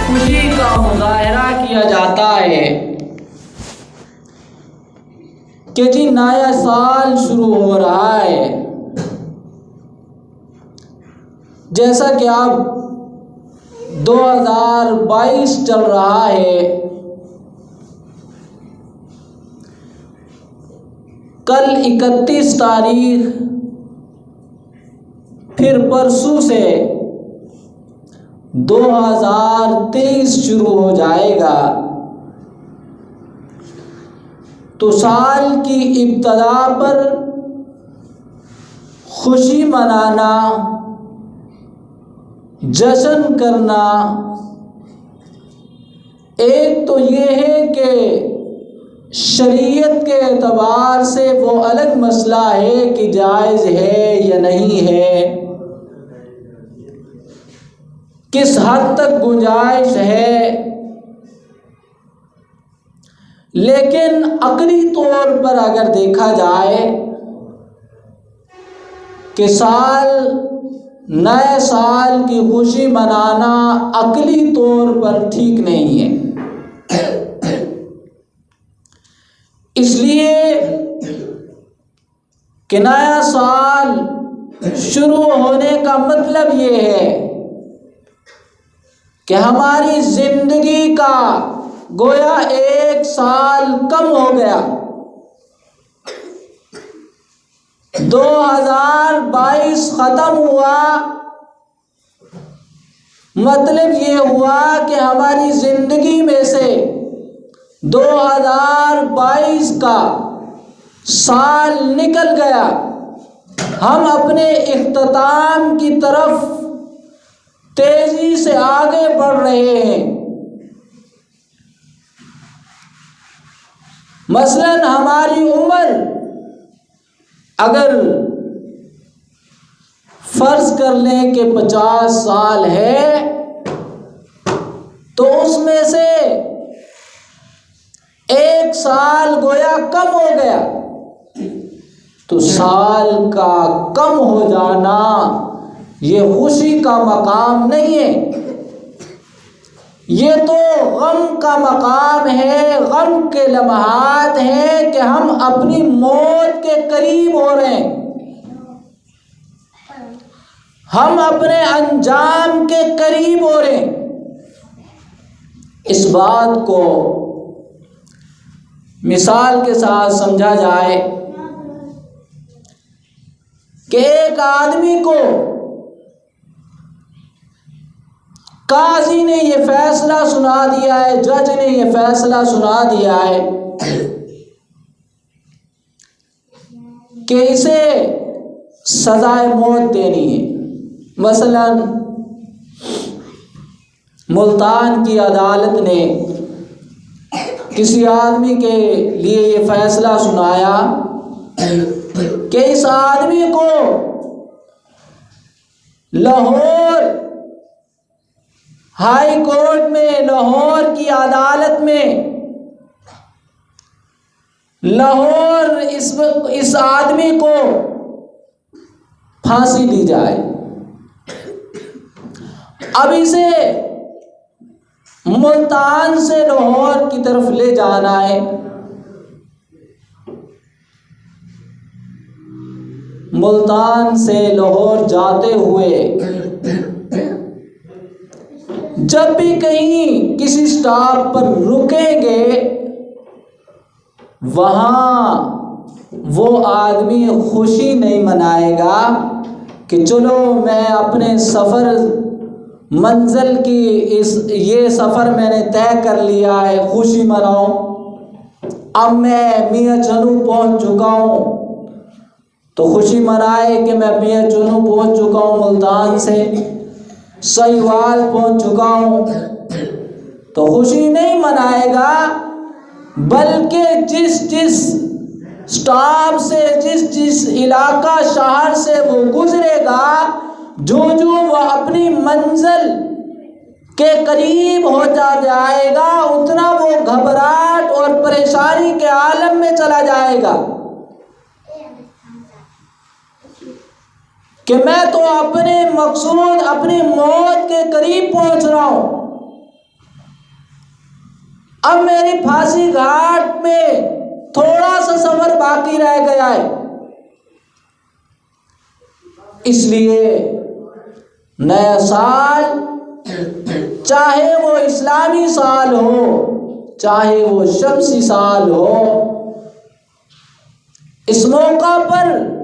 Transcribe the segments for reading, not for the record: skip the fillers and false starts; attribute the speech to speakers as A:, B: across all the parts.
A: खुशी का मुजाहरा किया जाता है कि जी नया साल शुरू हो रहा है। जैसा कि अब 2022 चल रहा है, कल 31 तारीख फिर परसों से 2023 शुरू हो जाएगा। तो साल की इब्तिदा पर खुशी मनाना, जश्न करना, एक तो ये है कि शरीयत के एतबार से वो अलग मसला है कि जायज़ है या नहीं है, किस हद तक गुंजाइश है। लेकिन अक़ली तौर पर अगर देखा जाए कि नए साल की खुशी मनाना अक़ली तौर पर ठीक नहीं है। इसलिए कि नया साल शुरू होने का मतलब ये है कि हमारी ज़िंदगी का गोया 1 साल कम हो गया। 2022 ख़त्म हुआ, मतलब ये हुआ कि हमारी ज़िंदगी में से 2022 का साल निकल गया। हम अपने इख्तिताम की तरफ तेज़ी से आगे बढ़ रहे हैं। मसलन हमारी उम्र अगर फ़र्ज़ कर लें कि 50 साल है, तो उसमें से 1 साल गोया कम हो गया। तो साल का कम हो जाना ये खुशी का मकाम नहीं है, ये तो गम का मकाम है। गम के लम्हात हैं कि हम अपनी मौत के करीब हो रहे हैं, हम अपने अंजाम के करीब हो रहे हैं। इस बात को मिसाल के साथ समझा जाए कि एक आदमी को काजी ने ये फैसला सुना दिया है, जज ने ये फैसला सुना दिया है कि इसे सजाए मौत देनी है। मसलन मुल्तान की अदालत ने किसी आदमी के लिए ये फैसला सुनाया कि इस आदमी को लाहौर हाई कोर्ट में, लाहौर की अदालत में, लाहौर इस आदमी को फांसी दी जाए। अब इसे मुल्तान से लाहौर की तरफ ले जाना है। मुल्तान से लाहौर जाते हुए जब भी कहीं किसी स्टॉप पर रुकेंगे, वहाँ वो आदमी खुशी नहीं मनाएगा कि चलो मैं अपने सफ़र मंजिल की ये सफ़र मैंने तय कर लिया है, खुशी मनाऊं। अब मैं मियाँ चनू पहुँच चुका हूँ, तो खुशी मनाए कि मैं मियाँ चनू पहुँच चुका हूँ, मुल्तान से सहीवाल पहुँच चुका हूँ। तो खुशी नहीं मनाएगा, बल्कि जिस स्टॉप से, जिस इलाका शहर से वो गुजरेगा, जो वो अपनी मंजिल के करीब होता जाएगा, उतना वो घबराहट और परेशानी के आलम में चला जाएगा। कि मैं तो अपने मकसूद, अपनी मौत के करीब पहुंच रहा हूं, अब मेरी फांसी घाट में थोड़ा सा सफर बाकी रह गया है। इसलिए नया साल, चाहे वो इस्लामी साल हो, चाहे वो शमसी साल हो, इस मौका पर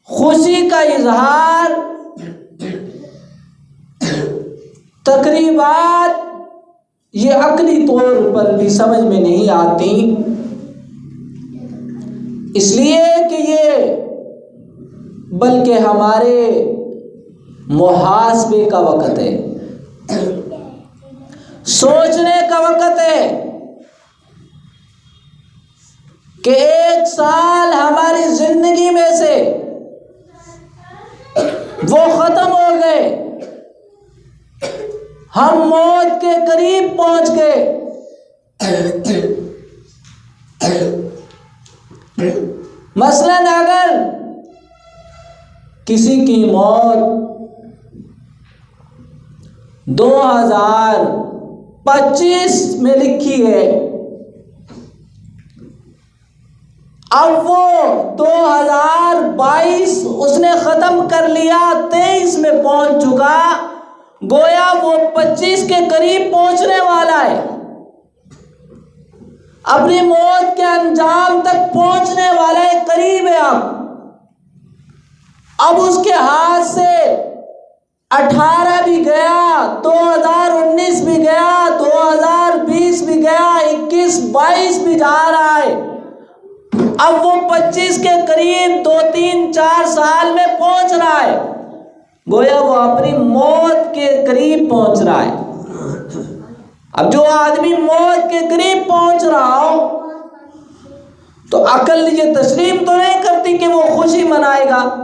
A: खुशी का इजहार, तकरीबात ये अक्ली तौर पर भी समझ में नहीं आती, इसलिए कि ये बल्कि हमारे मुहासबे का वक़्त है, सोचने का वक़्त है कि एक साल हमारी जिंदगी में से वो ख़त्म हो गए, हम मौत के करीब पहुंच गए। मसलन अगर किसी की मौत 2025 में लिखी है, अब वो 2022 उसने ख़त्म कर लिया, 23 में पहुंच चुका, गोया वो 25 के करीब पहुंचने वाला है, अपनी मौत के अंजाम तक पहुंचने वाला है, करीब है। अब उसके हाथ से 18 भी गया, 2019 भी गया, 2020 भी गया, 21, 22 भी जा रहा है, अब वो 25 के करीब 2, 3, 4 साल में पहुंच रहा है, गोया वो अपनी मौत के करीब पहुंच रहा है। अब जो आदमी मौत के करीब पहुंच रहा हो तो अकल ये तस्लीम तो नहीं करती कि वो खुशी मनाएगा।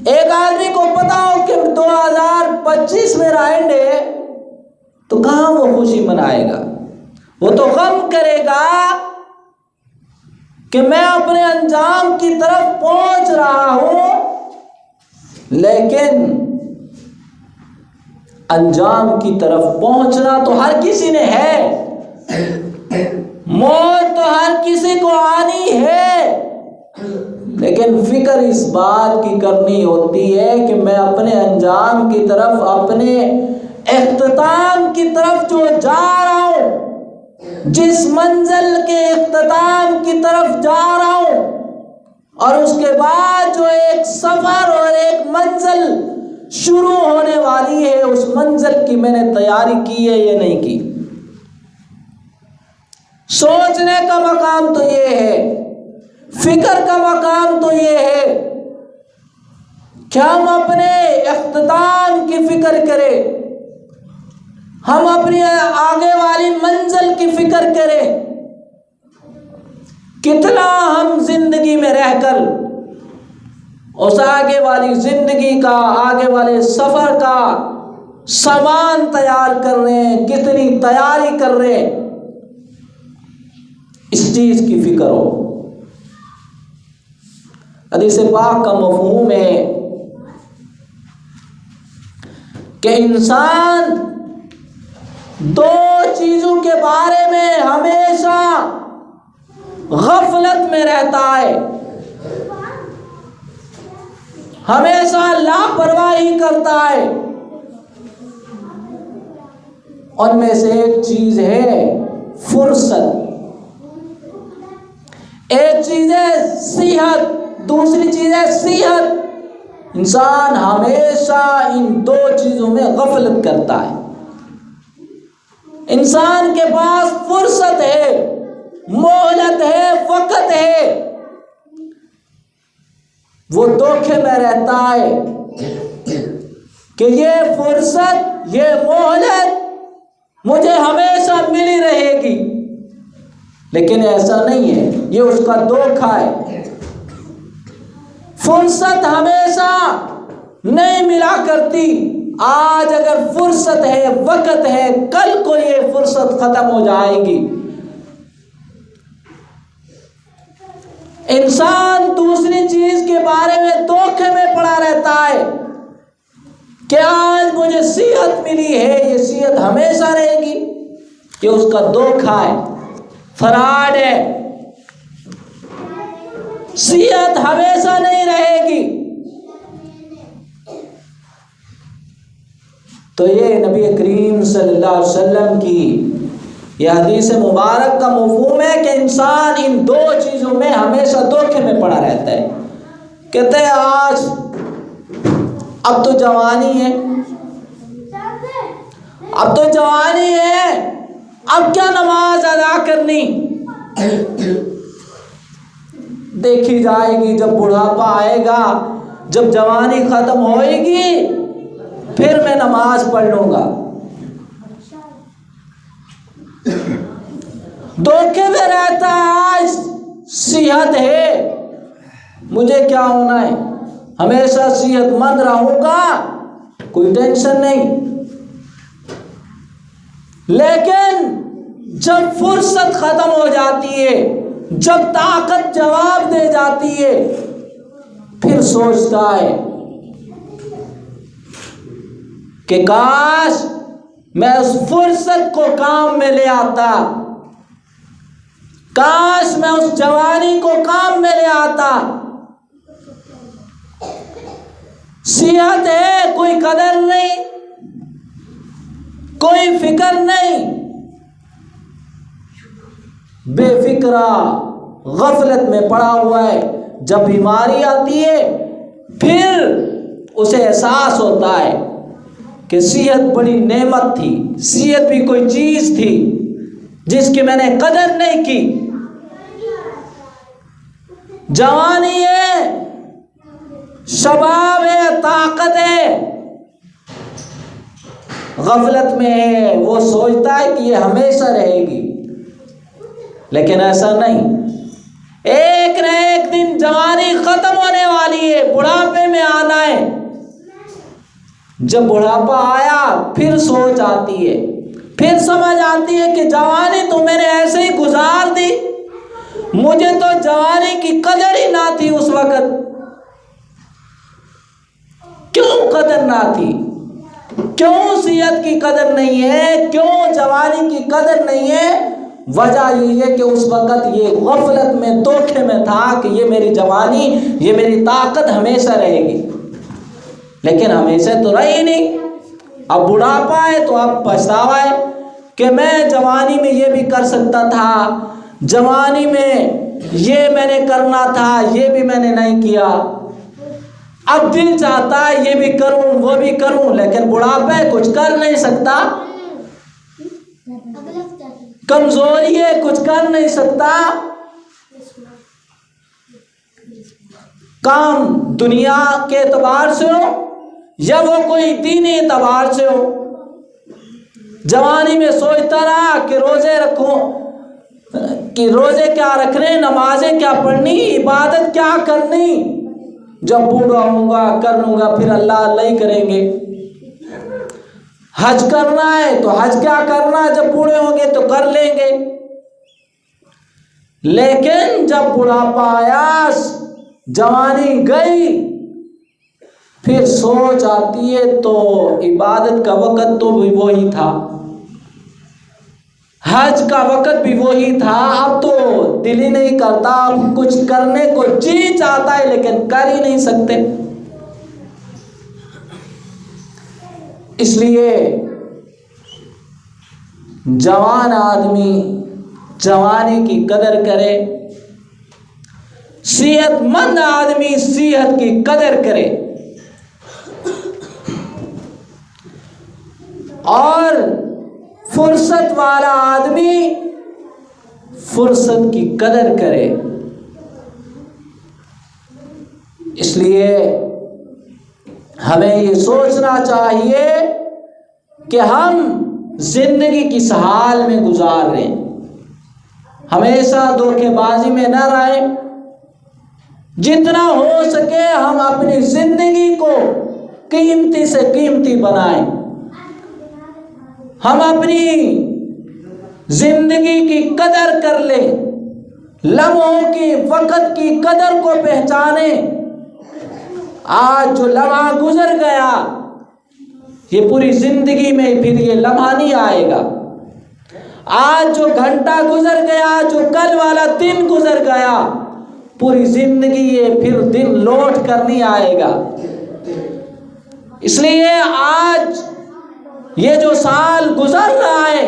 A: एक आदमी को पता हो कि 2025 में एंड है तो कहां वो खुशी मनाएगा, वो तो गम करेगा कि मैं अपने अंजाम की तरफ पहुंच रहा हूं, लेकिन अंजाम की तरफ पहुंचना तो हर किसी ने है, मौत तो हर किसी को आनी है, लेकिन फिक्र इस बात की करनी होती है कि मैं अपने अंजाम की तरफ, अपने इख्तिताम की तरफ जो जा रहा हूं, जिस मंजिल के इख्तिताम की तरफ जा रहा हूं, और उसके बाद जो एक सफर और एक मंजिल शुरू होने वाली है, उस मंजिल की मैंने तैयारी की है या नहीं की। सोचने का मकाम तो ये है, फिक्र का मकाम तो ये है कि हम अपने इख्तिताम की फिक्र करें, हम अपनी आगे वाली मंजिल की फिक्र करें, कितना हम जिंदगी में रहकर उस आगे वाली जिंदगी का, आगे वाले सफर का सामान तैयार कर रहे हैं, कितनी तैयारी कर रहे हैं, इस चीज की फिक्र हो। हदीस पाक का मफ़हूम है कि इंसान दो चीजों के बारे में हमेशा गफलत में रहता है, हमेशा लापरवाही करता है। उनमें से एक चीज है फुर्सत, एक चीज है सेहत, दूसरी चीज है सेहत। इंसान हमेशा इन दो चीजों में गफलत करता है। इंसान के पास फुर्सत है, मोहलत है, वक़्त है, वो धोखे में रहता है कि ये फुर्सत, ये मोहलत मुझे हमेशा मिली रहेगी, लेकिन ऐसा नहीं है, ये उसका धोखा है। फुर्सत हमेशा नहीं मिला करती। आज अगर फुर्सत है, वक़्त है, कल को ये फुर्सत खत्म हो जाएगी। इंसान दूसरी चीज के बारे में धोखे में पड़ा रहता है कि आज मुझे सेहत मिली है, ये सेहत हमेशा रहेगी, ये उसका धोखा है, फ्रॉड है। सेहत हमेशा नहीं रहेगी। तो ये नबी करीम सल्लल्लाहु अलैहि वसल्लम की यह हदीस मुबारक का मफ़हूम है कि इंसान इन दो चीज़ों में हमेशा धोखे में पड़ा रहता है। कहते हैं आज अब तो जवानी है, अब तो जवानी है, अब क्या नमाज अदा करनी, देखी जाएगी जब बुढ़ापा आएगा, जब जवानी खत्म होएगी फिर मैं नमाज पढ़ लूंगा। धोखे में रहता है आज सेहत है, मुझे क्या होना है, हमेशा सेहतमंद रहूंगा, कोई टेंशन नहीं। लेकिन जब फुर्सत खत्म हो जाती है, जब ताकत जवाब दे जाती है, फिर सोचता है कि काश मैं उस फुर्सत को काम में ले आता, काश मैं उस जवानी को काम में ले आता। सेहत है, कोई कदर नहीं, कोई फिक्र नहीं, बेफिक्रा गफलत में पड़ा हुआ है। जब बीमारी आती है फिर उसे एहसास होता है कि सेहत बड़ी नेमत थी, सेहत भी कोई चीज थी जिसकी मैंने कदर नहीं की। जवानी है, शबाब है, ताकत है, गफलत में है, वो सोचता है कि ये हमेशा रहेगी, लेकिन ऐसा नहीं। एक न एक दिन जवानी खत्म होने वाली है, बुढ़ापे में आना है। जब बुढ़ापा आया फिर सोच आती है, फिर समझ आती है कि जवानी तो मैंने ऐसे ही गुजार दी, मुझे तो जवानी की कदर ही ना थी उस वक्त। क्यों कदर ना थी, क्यों सेहत की कदर नहीं है, क्यों जवानी की कदर नहीं है? वजह ये है कि उस वक्त ये गफलत में, धोखे में था कि ये मेरी जवानी, ये मेरी ताकत हमेशा रहेगी, लेकिन हमेशा तो रही नहीं। अब बुढ़ापा है तो अब पछतावा है कि मैं जवानी में ये भी कर सकता था, जवानी में ये मैंने करना था, ये भी मैंने नहीं किया। अब दिल चाहता है ये भी करूं, वो भी करूं, लेकिन बुढ़ापा है, कुछ कर नहीं सकता, कमजोरी है, कुछ कर नहीं सकता। काम दुनिया के एतबार से हो या वो कोई दीनी एतबार से हो, जवानी में सोचता रहा कि रोजे रखूं, कि रोजे क्या रखने, नमाजें क्या पढ़नी, इबादत क्या करनी, जब बूढ़ा होऊंगा कर लूंगा, फिर अल्लाह अल्लाह ही करेंगे। हज करना है तो हज क्या करना है, जब बूढ़े होंगे तो कर लेंगे। लेकिन जब बुढ़ापा आया, जवानी गई, फिर सोच आती है तो इबादत का वक्त तो भी वही था, हज का वक्त भी वही था, अब तो दिल ही नहीं करता, अब कुछ करने को जी चाहता है लेकिन कर ही नहीं सकते। इसलिए जवान आदमी जवानी की कदर करे, सेहतमंद आदमी सेहत की कदर करे, और फुर्सत वाला आदमी फुर्सत की कदर करे। इसलिए हमें ये सोचना चाहिए कि हम जिंदगी किस हाल में गुजार रहे हैं, हमेशा धोखेबाजी में न रहें। जितना हो सके हम अपनी जिंदगी को कीमती से कीमती बनाएं, हम अपनी जिंदगी की कदर कर लें, लम्हों की, वक्त की कदर को पहचानें, आज जो लम्हा गुजर गया, ये पूरी जिंदगी में फिर ये लम्हा नहीं आएगा। आज जो घंटा गुजर गया, जो कल वाला दिन गुजर गया, पूरी जिंदगी ये फिर दिन लौट कर नहीं आएगा। इसलिए आज ये जो साल गुजर रहा है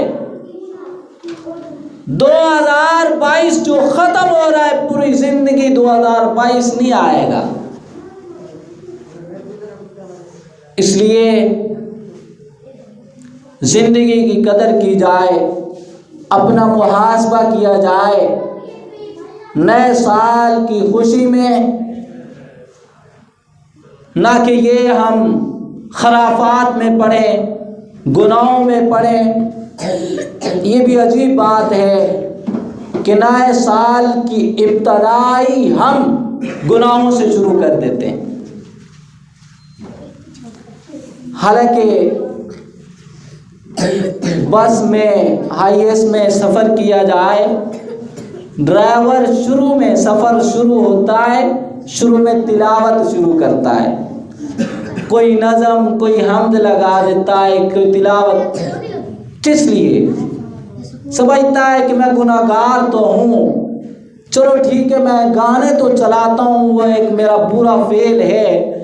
A: 2022 जो खत्म हो रहा है, पूरी जिंदगी 2022 नहीं आएगा। इसलिए जिंदगी की कदर की जाए, अपना मुहासबा किया जाए। नए साल की खुशी में ना कि ये हम खराफात में पड़े, गुनाहों में पड़े। ये भी अजीब बात है कि नए साल की इब्तदाई हम गुनाहों से शुरू कर देते हैं। हालांकि बस में, हाईएस में सफ़र किया जाए, ड्राइवर शुरू में सफ़र शुरू होता है, शुरू में तिलावत शुरू करता है, कोई नज़म, कोई हम्द लगा देता है, कोई तिलावत, किस लिए? समझता है कि मैं गुनाहगार तो हूँ, चलो ठीक है मैं गाने तो चलाता हूँ, वो एक मेरा बुरा फेल है,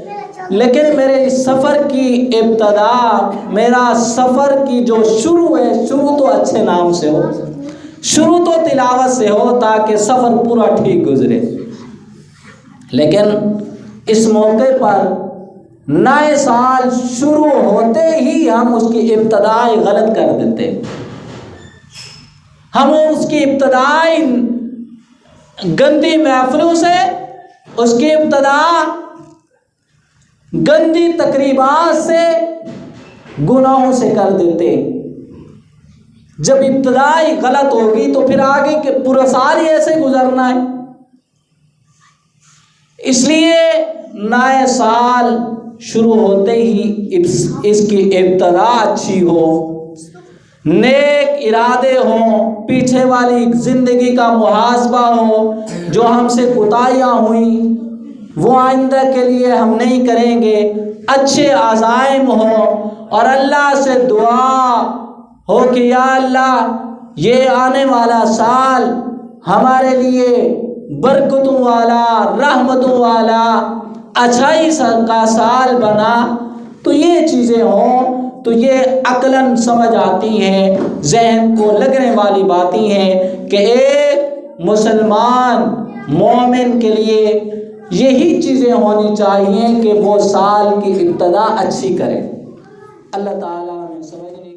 A: लेकिन मेरे इस सफ़र की इब्तदा, मेरा सफ़र की जो शुरू है, शुरू तो अच्छे नाम से हो, शुरू तो तिलावत से हो, ताकि सफ़र पूरा ठीक गुजरे। लेकिन इस मौके पर नए साल शुरू होते ही हम उसकी इब्तदाई गलत कर देते। हम उसकी इब्तदाई गंदी महफिलों से, उसकी इब्तदा गंदी तकरीबात से, गुनाहों से कर देते। जब इब्तदाई गलत होगी तो फिर आगे के पूरा साल ही ऐसे गुजरना है। इसलिए नए साल शुरू होते ही इसकी इब्तदा अच्छी हो, नेक इरादे हों, पीछे वाली ज़िंदगी का मुहासबा हो, जो हमसे कोताहियाँ हुई वो आइंदा के लिए हम नहीं करेंगे, अच्छे अज़ाइम हो, और अल्लाह से दुआ हो कि या अल्लाह ये आने वाला साल हमारे लिए बरकतों वाला, रहमतों वाला, अच्छाई का साल बना। तो ये चीज़ें हों तो ये अक्लन समझ आती हैं, जहन को लगने वाली बातें हैं कि एक मुसलमान मोमिन के लिए यही चीज़ें होनी चाहिए कि वो साल की इब्तदा अच्छी करे। अल्लाह ताला हमें समझने